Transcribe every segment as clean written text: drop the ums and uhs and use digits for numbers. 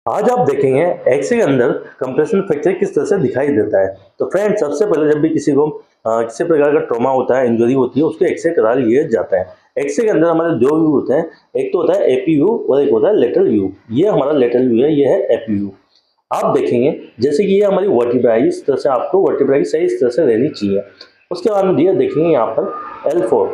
आज आप देखेंगे एक्स-रे के अंदर कंप्रेशन फ्रैक्चर किस तरह से दिखाई देता है। तो फ्रेंड्स, सबसे पहले जब भी किसी को किसी प्रकार का ट्रॉमा होता है, इंजरी होती है, उसको एक्स-रे करा लिया जाता है। एक्स-रे के अंदर हमारे दो व्यू होते हैं, एक तो होता है एपी व्यू और एक होता है लेटरल व्यू। ये हमारा लेटरल व्यू है, ये है एपी व्यू। आप देखेंगे जैसे कि ये हमारी वर्टिब्रा है, इस तरह से आपको वर्टिब्रा की साइज इस तरह से रहनी चाहिए। उसके बाद में दिया देखेंगे यहाँ पर L4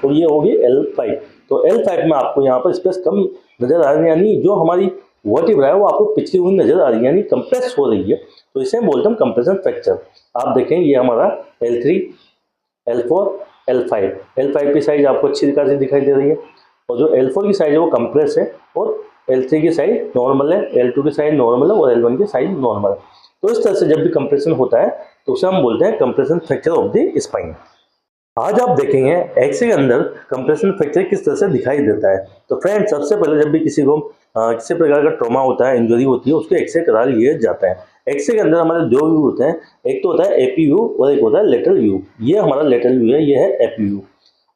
और ये होगी L5। तो L5 में आपको यहाँ पर स्पेस कम नजर आ रही है, यानी जो हमारी वर्टिब्रा है वो आपको पिछली हुई नजर आ रही है, यानी कंप्रेस हो रही है। तो इसे हम बोलते हैं कंप्रेशन फ्रैक्चर। आप देखें ये हमारा L3, L4, L5। L5 की साइज आपको अच्छी तरह से दिखाई दे रही है और जो L4 की साइज है वो कंप्रेस है और L3 की साइज नॉर्मल है, L2 की साइज नॉर्मल है और L1 की साइज नॉर्मल है। तो इस तरह से जब भी कंप्रेशन होता है तो उसे हम बोलते हैं compression fracture of the spine. आज आप देखेंगे एक्स-रे के अंदर कंप्रेशन फ्रैक्चर किस तरह से दिखाई देता है। तो फ्रेंड्स, सबसे पहले जब भी किसी को किसी प्रकार का ट्रॉमा होता है, इंजरी होती है, उसको एक्स-रे करा लिया जाता है। एक्स-रे के अंदर हमारे दो व्यू होते हैं, एक तो होता है एपी व्यू और एक होता है लेटरल व्यू। ये हमारा लेटरल व्यू है, ये है एपी व्यू।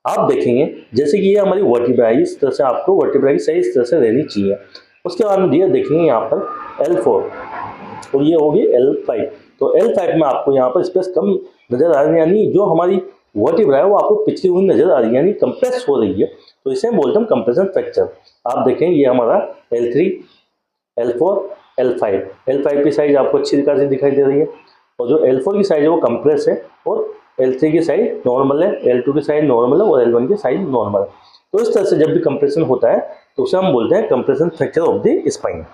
आप देखेंगे जैसे कि ये हमारी वर्टिब्रा है, इस तरह से आपको वर्टिब्रा की साइज इस तरह से रहनी चाहिए। उसके बाद में दिया देखेंगे यहाँ पर L4 और ये होगी L5। तो L5 में आपको यहाँ पर स्पेस कम नजर आ रही है, यानी जो हमारी वर्टिब्रा है वो आपको पिछली हुई नजर आ रही है, यानी कंप्रेस हो रही है। तो इसे हम बोलते हैं कंप्रेशन फ्रैक्चर। आप देखें ये हमारा L3, L4, L5। L5 की साइज आपको अच्छी तरह से दिखाई दे रही है और जो L4 की साइज है वो कंप्रेस है और L3 की साइज नॉर्मल है, L2 की साइज नॉर्मल है और L1 की साइज नॉर्मल है। तो इस तरह से जब भी कंप्रेशन होता है तो उसे हम बोलते हैं compression fracture of the spine.